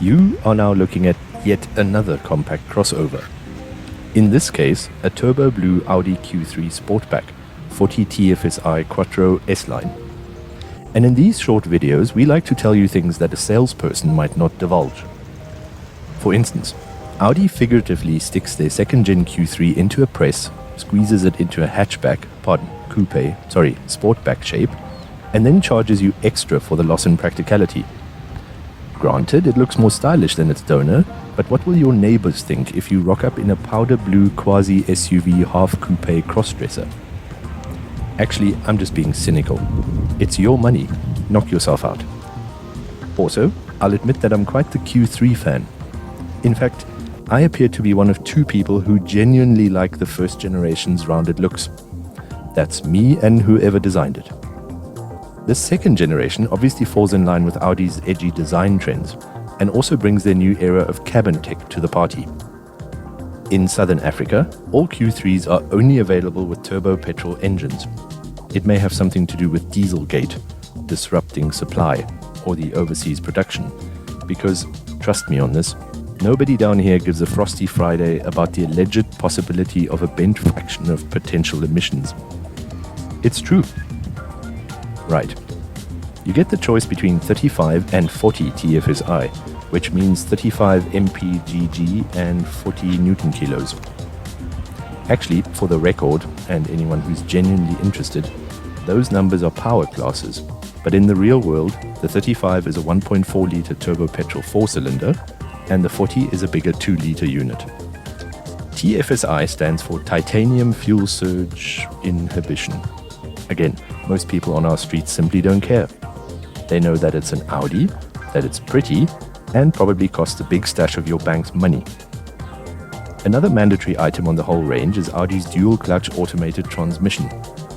You are now looking at yet another compact crossover. In this case, a turbo blue Audi Q3 Sportback 40 TFSI Quattro S-Line. And in these short videos, we like to tell you things that a salesperson might not divulge. For instance, Audi figuratively sticks their second-gen Q3 into a press, squeezes it into a Sportback shape, and then charges you extra for the loss in practicality. Granted, it looks more stylish than its donor, but what will your neighbors think if you rock up in a powder blue quasi-SUV half-coupe crossdresser? Actually, I'm just being cynical. It's your money. Knock yourself out. Also, I'll admit that I'm quite the Q3 fan. In fact, I appear to be one of two people who genuinely like the first generation's rounded looks. That's me and whoever designed it. This second generation obviously falls in line with Audi's edgy design trends and also brings their new era of cabin tech to the party. In Southern Africa, all Q3s are only available with turbo petrol engines. It may have something to do with Dieselgate, disrupting supply, or the overseas production, because, trust me on this, nobody down here gives a Frosty Friday about the alleged possibility of a bent fraction of potential emissions. It's true. Right. You get the choice between 35 and 40 TFSI, which means 35 mpgg and 40 Newton kilos. Actually, for the record, and anyone who's genuinely interested, those numbers are power classes. But in the real world, the 35 is a 1.4 litre turbo petrol 4-cylinder, and the 40 is a bigger 2-litre unit. TFSI stands for Titanium Fuel Surge Inhibition. Again, most people on our streets simply don't care. They know that it's an Audi, that it's pretty, and probably costs a big stash of your bank's money. Another mandatory item on the whole range is Audi's dual-clutch automated transmission,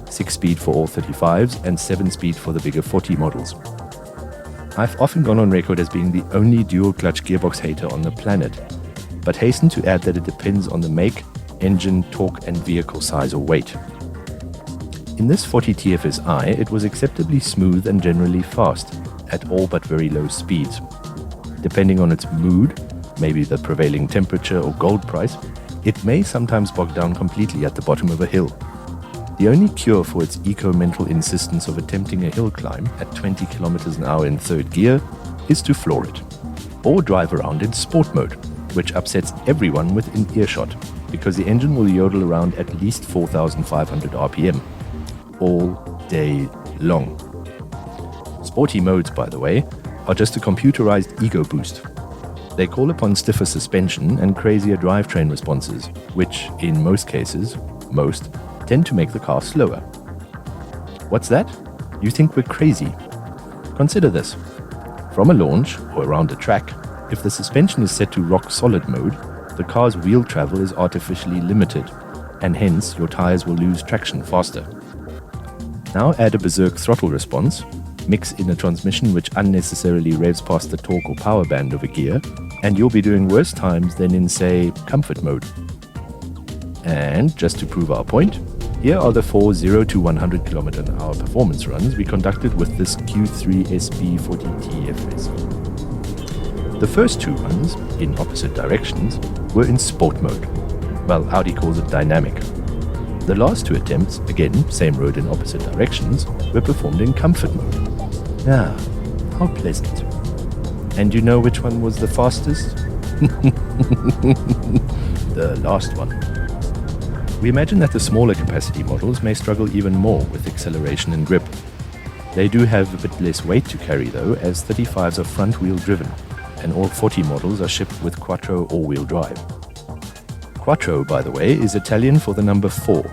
6-speed for all 35s and 7-speed for the bigger 40 models. I've often gone on record as being the only dual-clutch gearbox hater on the planet, but hasten to add that it depends on the make, engine, torque, and vehicle size or weight. In this 40 TFSI, it was acceptably smooth and generally fast, at all but very low speeds. Depending on its mood, maybe the prevailing temperature or gold price, it may sometimes bog down completely at the bottom of a hill. The only cure for its eco-mental insistence of attempting a hill climb at 20 km an hour in third gear is to floor it, or drive around in sport mode, which upsets everyone within earshot, because the engine will yodel around at least 4,500 RPM. All day long. Sporty modes, by the way, are just a computerized ego boost. They call upon stiffer suspension and crazier drivetrain responses, which, in most cases, tend to make the car slower. What's that? You think we're crazy? Consider this. From a launch, or around a track, if the suspension is set to rock solid mode, the car's wheel travel is artificially limited, and hence your tires will lose traction faster. Now add a berserk throttle response, mix in a transmission which unnecessarily revs past the torque or power band of a gear, and you'll be doing worse times than in, say, comfort mode. And just to prove our point, here are the 4 0 to 100 km an hour performance runs we conducted with this Q3 SB40 TFSI. The first two runs, in opposite directions, were in sport mode. Well, Audi calls it dynamic. The last two attempts, again, same road in opposite directions, were performed in comfort mode. Ah, how pleasant. And you know which one was the fastest? The last one. We imagine that the smaller capacity models may struggle even more with acceleration and grip. They do have a bit less weight to carry though, as 35s are front-wheel driven, and all 40 models are shipped with quattro all-wheel drive. Quattro, by the way, is Italian for the number 4,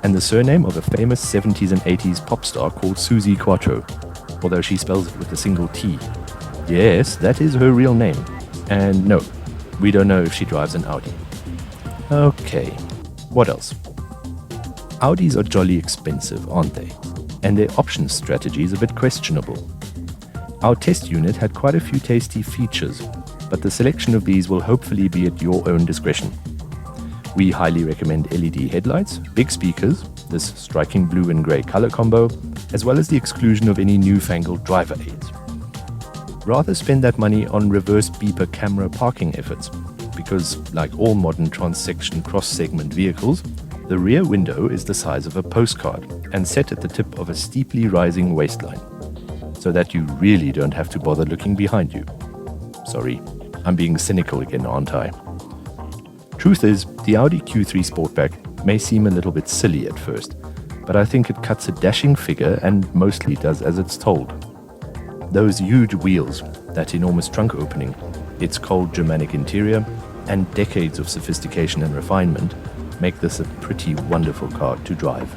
and the surname of a famous 70s and 80s pop star called Susie Quattro, although she spells it with a single T. Yes, that is her real name. And no, we don't know if she drives an Audi. Okay, what else? Audis are jolly expensive, aren't they? And their options strategy is a bit questionable. Our test unit had quite a few tasty features, but the selection of these will hopefully be at your own discretion. We highly recommend LED headlights, big speakers, this striking blue and grey color combo, as well as the exclusion of any newfangled driver aids. rather spend that money on reverse beeper camera parking efforts, because like all modern trans-section cross-segment vehicles, the rear window is the size of a postcard and set at the tip of a steeply rising waistline, so that you really don't have to bother looking behind you. Sorry, I'm being cynical again, aren't I? Truth is, the Audi Q3 Sportback may seem a little bit silly at first, but I think it cuts a dashing figure and mostly does as it's told. Those huge wheels, that enormous trunk opening, its cold Germanic interior, and decades of sophistication and refinement make this a pretty wonderful car to drive.